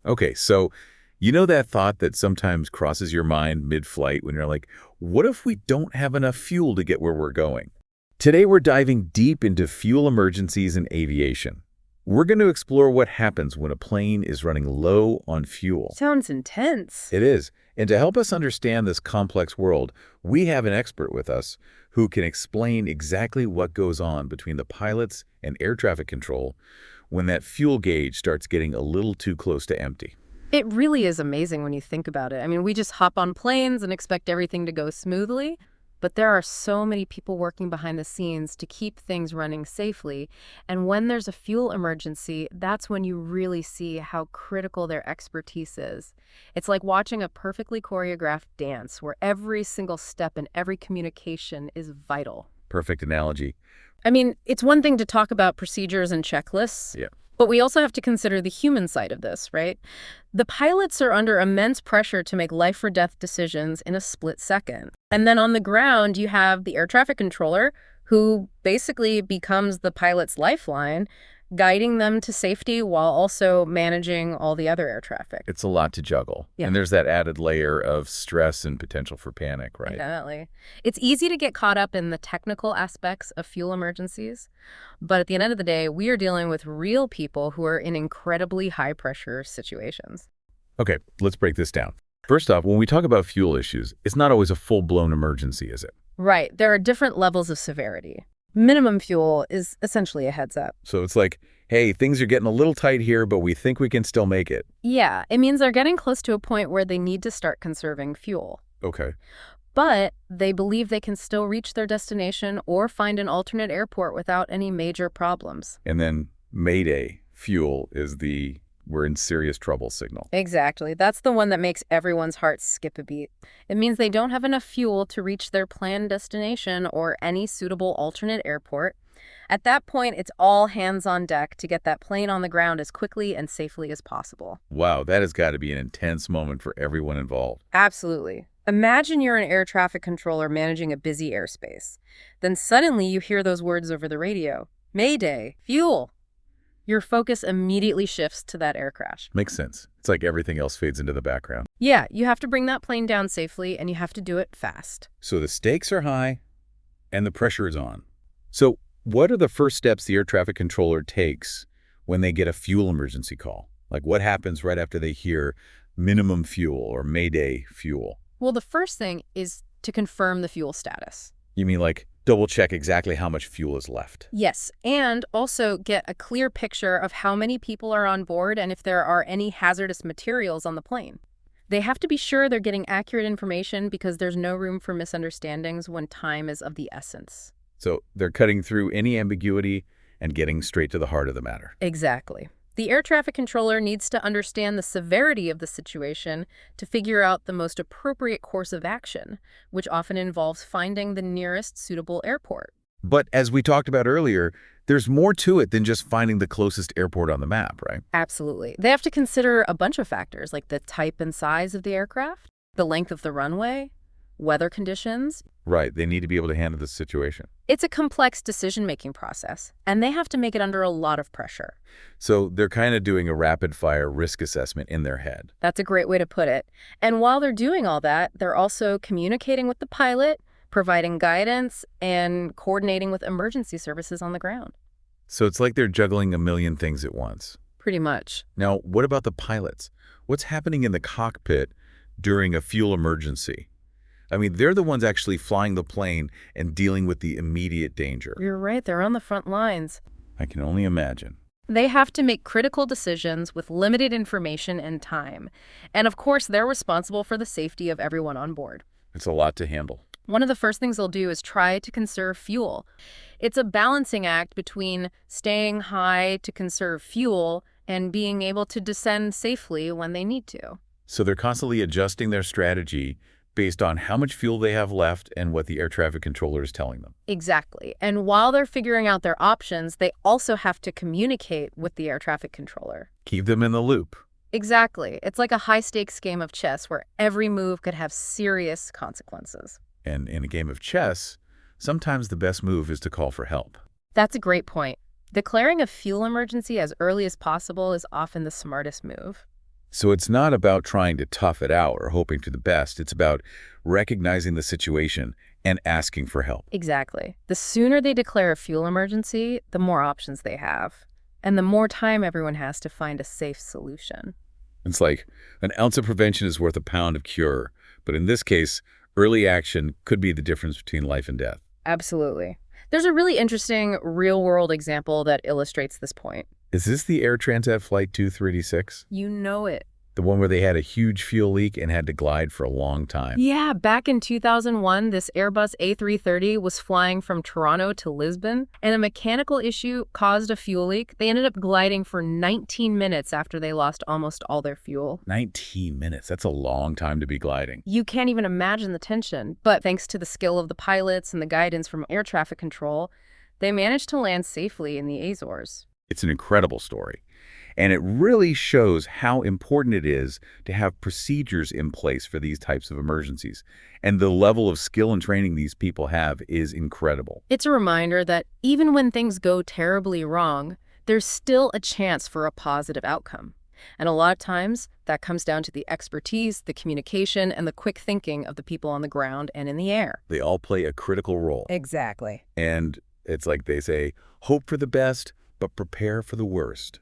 Okay, so you know that thought that sometimes crosses your mind mid-flight when you're like, what if we don't have enough fuel to get where we're going? Today we're diving deep into fuel emergencies in aviation. We're going to explore what happens when a plane is running low on fuel. Sounds intense. It is. And to help us understand this complex world, we have an expert with us who can explain exactly what goes on between the pilots and air traffic control when that fuel gauge starts getting a little too close to empty. It really is amazing when you think about it. I mean, we just hop on planes and expect everything to go smoothly, but there are so many people working behind the scenes to keep things running safely. And when there's a fuel emergency, that's when you really see how critical their expertise is. It's like watching a perfectly choreographed dance where every single step and every communication is vital. Perfect analogy. I mean, it's one thing to talk about procedures and checklists, Yeah. but we also have to consider the human side of this, right? The pilots are under immense pressure to make life or death decisions in a split second. And then on the ground, you have the air traffic controller, who basically becomes the pilot's lifeline, guiding them to safety while also managing all the other air traffic. It's a lot to juggle. Yeah. And there's that added layer of stress and potential for panic, right? Definitely. It's easy to get caught up in the technical aspects of fuel emergencies, but at the end of the day, we are dealing with real people who are in incredibly high-pressure situations. Okay, let's break this down. First off, when we talk about fuel issues, it's not always a full-blown emergency, is it? Right. There are different levels of severity. Minimum fuel is essentially a heads up. So it's like, hey, things are getting a little tight here, but we think we can still make it. Yeah, it means they're getting close to a point where they need to start conserving fuel. Okay. But they believe they can still reach their destination or find an alternate airport without any major problems. And then Mayday fuel is the we're in serious trouble signal. Exactly. That's the one that makes everyone's heart skip a beat. It means they don't have enough fuel to reach their planned destination or any suitable alternate airport. At that point, it's all hands on deck to get that plane on the ground as quickly and safely as possible. Wow, that has got to be an intense moment for everyone involved. Absolutely. Imagine you're an air traffic controller managing a busy airspace. Then suddenly you hear those words over the radio. Mayday, fuel. Your focus immediately shifts to that air crash. Makes sense. It's like everything else fades into the background. Yeah, you have to bring that plane down safely, and you have to do it fast. So the stakes are high and the pressure is on. So what are the first steps the air traffic controller takes when they get a fuel emergency call? Like what happens right after they hear minimum fuel or Mayday fuel? Well, the first thing is to confirm the fuel status. You mean like double check exactly how much fuel is left? Yes, and also get a clear picture of how many people are on board and if there are any hazardous materials on the plane. They have to be sure they're getting accurate information because there's no room for misunderstandings when time is of the essence. So they're cutting through any ambiguity and getting straight to the heart of the matter. Exactly. The air traffic controller needs to understand the severity of the situation to figure out the most appropriate course of action, which often involves finding the nearest suitable airport. But as we talked about earlier, there's more to it than just finding the closest airport on the map, right? Absolutely. They have to consider a bunch of factors like the type and size of the aircraft, the length of the runway, weather conditions. Right, they need to be able to handle the situation. It's a complex decision-making process, and they have to make it under a lot of pressure. So they're kind of doing a rapid-fire risk assessment in their head. That's a great way to put it. And while they're doing all that, they're also communicating with the pilot, providing guidance, and coordinating with emergency services on the ground. So it's like they're juggling a million things at once. Pretty much. Now, what about the pilots? What's happening in the cockpit during a fuel emergency? I mean, they're the ones actually flying the plane and dealing with the immediate danger. You're right, they're on the front lines. I can only imagine. They have to make critical decisions with limited information and time. And of course, they're responsible for the safety of everyone on board. It's a lot to handle. One of the first things they'll do is try to conserve fuel. It's a balancing act between staying high to conserve fuel and being able to descend safely when they need to. So they're constantly adjusting their strategy based on how much fuel they have left and what the air traffic controller is telling them. Exactly. And while they're figuring out their options, they also have to communicate with the air traffic controller. Keep them in the loop. Exactly. It's like a high-stakes game of chess where every move could have serious consequences. And in a game of chess, sometimes the best move is to call for help. That's a great point. Declaring a fuel emergency as early as possible is often the smartest move. So it's not about trying to tough it out or hoping for the best. It's about recognizing the situation and asking for help. Exactly. The sooner they declare a fuel emergency, the more options they have, and the more time everyone has to find a safe solution. It's like an ounce of prevention is worth a pound of cure. But in this case, early action could be the difference between life and death. Absolutely. There's a really interesting real-world example that illustrates this point. Is this the Air Transat Flight 2386? You know it. The one where they had a huge fuel leak and had to glide for a long time? Yeah, back in 2001, this Airbus A330 was flying from Toronto to Lisbon, and a mechanical issue caused a fuel leak. They ended up gliding for 19 minutes after they lost almost all their fuel. 19 minutes. That's a long time to be gliding. You can't even imagine the tension, but thanks to the skill of the pilots and the guidance from air traffic control, they managed to land safely in the Azores. It's an incredible story. And it really shows how important it is to have procedures in place for these types of emergencies. And the level of skill and training these people have is incredible. It's a reminder that even when things go terribly wrong, there's still a chance for a positive outcome. And a lot of times, that comes down to the expertise, the communication, and the quick thinking of the people on the ground and in the air. They all play a critical role. Exactly. And it's like they say, hope for the best, but prepare for the worst.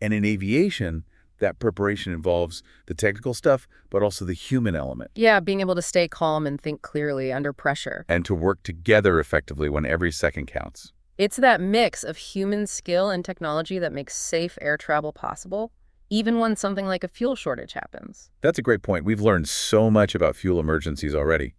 And in aviation, that preparation involves the technical stuff, but also the human element. Yeah, being able to stay calm and think clearly under pressure. And to work together effectively when every second counts. It's that mix of human skill and technology that makes safe air travel possible, even when something like a fuel shortage happens. That's a great point. We've learned so much about fuel emergencies already.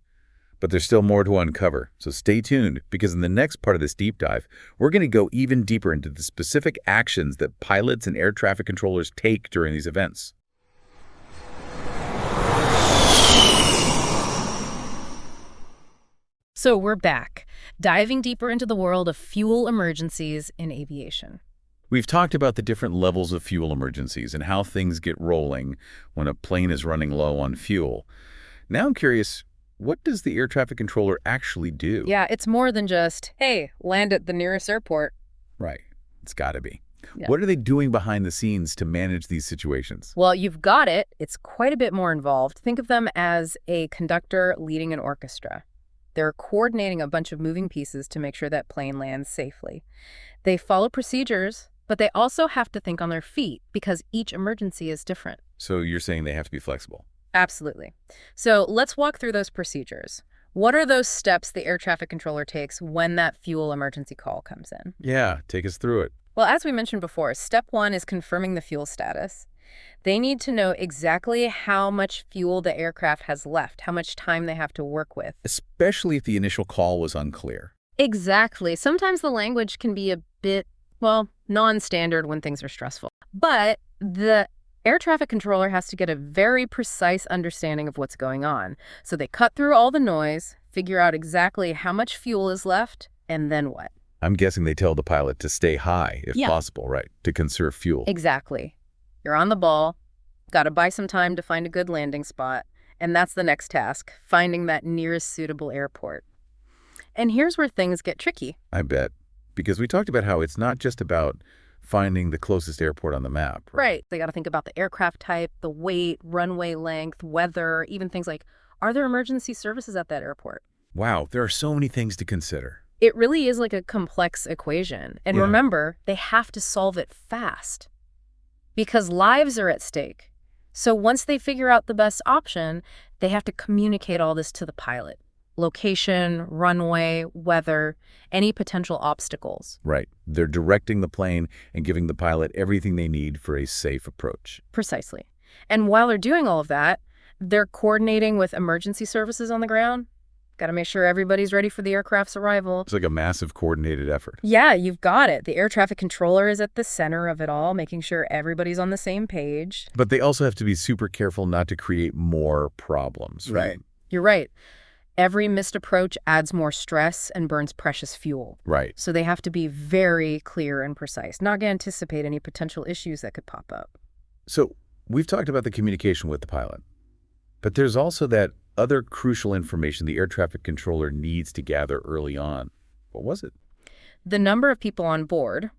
But there's still more to uncover, so stay tuned, because in the next part of this deep dive, we're going to go even deeper into the specific actions that pilots and air traffic controllers take during these events. So we're back, diving deeper into the world of fuel emergencies in aviation. We've talked about the different levels of fuel emergencies and how things get rolling when a plane is running low on fuel. Now I'm curious, what does the air traffic controller actually do? Yeah, it's more than just, hey, land at the nearest airport. Right. It's got to be. Yeah. What are they doing behind the scenes to manage these situations? Well, you've got it. It's quite a bit more involved. Think of them as a conductor leading an orchestra. They're coordinating a bunch of moving pieces to make sure that plane lands safely. They follow procedures, but they also have to think on their feet because each emergency is different. So you're saying they have to be flexible? Absolutely. So let's walk through those procedures. What are those steps the air traffic controller takes when that fuel emergency call comes in? Yeah, take us through it. Well, as we mentioned before, step one is confirming the fuel status. They need to know exactly how much fuel the aircraft has left, how much time they have to work with. Especially if the initial call was unclear. Exactly. Sometimes the language can be a bit, well, non-standard when things are stressful. But the air traffic controller has to get a very precise understanding of what's going on. So they cut through all the noise, figure out exactly how much fuel is left, and then what? I'm guessing they tell the pilot to stay high, if possible, right? To conserve fuel. Exactly. You're on the ball, got to buy some time to find a good landing spot, and that's the next task, finding that nearest suitable airport. And here's where things get tricky. I bet. Because we talked about how it's not just about finding the closest airport on the map. Right. They got to think about the aircraft type, the weight, runway length, weather, even things like, are there emergency services at that airport? Wow, there are so many things to consider. It really is like a complex equation. And remember, they have to solve it fast because lives are at stake. So once they figure out the best option, they have to communicate all this to the pilot. Location, runway, weather, any potential obstacles. Right. They're directing the plane and giving the pilot everything they need for a safe approach. Precisely. And while they're doing all of that, they're coordinating with emergency services on the ground. Got to make sure everybody's ready for the aircraft's arrival. It's like a massive coordinated effort. Yeah, you've got it. The air traffic controller is at the center of it all, making sure everybody's on the same page. But they also have to be super careful not to create more problems, right? You're right. Every missed approach adds more stress and burns precious fuel. Right. So they have to be very clear and precise, not anticipate any potential issues that could pop up. So we've talked about the communication with the pilot, but there's also that other crucial information the air traffic controller needs to gather early on. What was it? The number of people on board,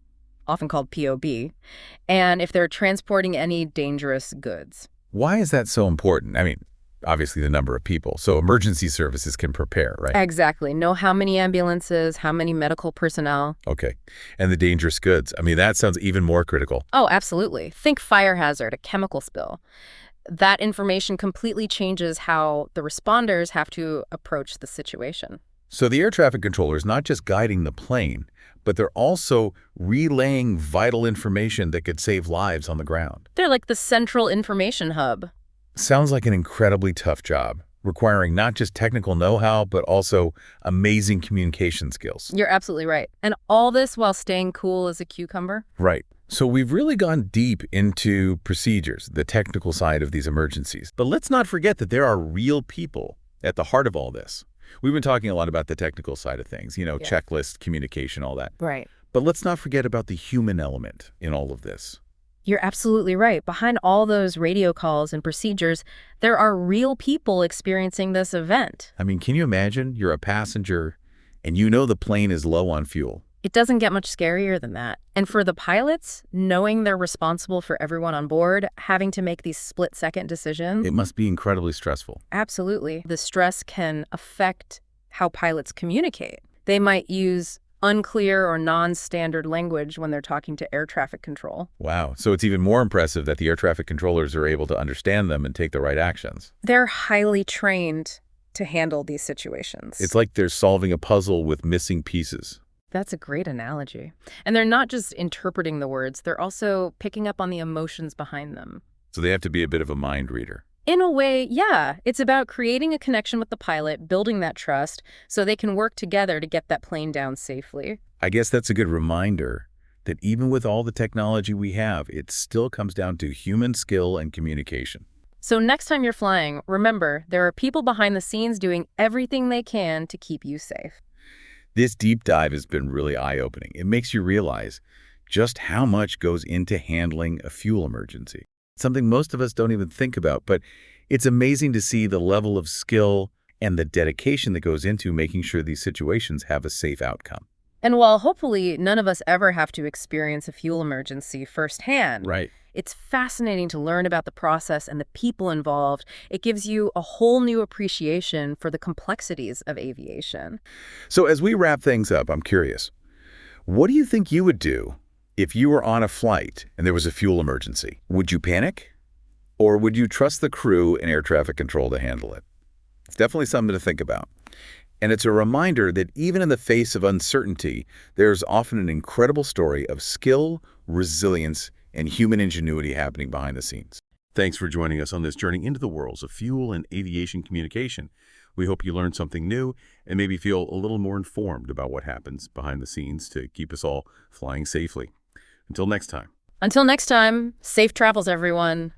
often called POB, and if they're transporting any dangerous goods. Why is that so important? I mean, obviously the number of people, so emergency services can prepare, right? Exactly. Know how many ambulances, how many medical personnel. Okay. And the dangerous goods. I mean, that sounds even more critical. Oh, absolutely. Think fire hazard, a chemical spill. That information completely changes how the responders have to approach the situation. So the air traffic controller is not just guiding the plane, but they're also relaying vital information that could save lives on the ground. They're like the central information hub. Sounds like an incredibly tough job, requiring not just technical know-how, but also amazing communication skills. You're absolutely right. And all this while staying cool as a cucumber? Right. So we've really gone deep into procedures, the technical side of these emergencies. But let's not forget that there are real people at the heart of all this. We've been talking a lot about the technical side of things, Yeah. checklist, communication, all that. Right. But let's not forget about the human element in all of this. You're absolutely right. Behind all those radio calls and procedures, there are real people experiencing this event. I mean, can you imagine you're a passenger and you know the plane is low on fuel? It doesn't get much scarier than that. And for the pilots, knowing they're responsible for everyone on board, having to make these split-second decisions, It must be incredibly stressful. absolutely. The stress can affect how pilots communicate. They might use unclear or non-standard language when they're talking to air traffic control. Wow. So it's even more impressive that the air traffic controllers are able to understand them and take the right actions. They're highly trained to handle these situations. It's like they're solving a puzzle with missing pieces. That's a great analogy. And they're not just interpreting the words, they're also picking up on the emotions behind them. So they have to be a bit of a mind reader. In a way, yeah. It's about creating a connection with the pilot, building that trust, so they can work together to get that plane down safely. I guess that's a good reminder that even with all the technology we have, it still comes down to human skill and communication. So next time you're flying, remember, there are people behind the scenes doing everything they can to keep you safe. This deep dive has been really eye-opening. It makes you realize just how much goes into handling a fuel emergency. Something most of us don't even think about, but it's amazing to see the level of skill and the dedication that goes into making sure these situations have a safe outcome. And while hopefully none of us ever have to experience a fuel emergency firsthand, Right. it's fascinating to learn about the process and the people involved. It gives you a whole new appreciation for the complexities of aviation. So as we wrap things up, I'm curious, what do you think you would do if you were on a flight and there was a fuel emergency? Would you panic? Or would you trust the crew and air traffic control to handle it? It's definitely something to think about. And it's a reminder that even in the face of uncertainty, there's often an incredible story of skill, resilience, and human ingenuity happening behind the scenes. Thanks for joining us on this journey into the worlds of fuel and aviation communication. We hope you learned something new and maybe feel a little more informed about what happens behind the scenes to keep us all flying safely. Until next time. Until next time, safe travels, everyone.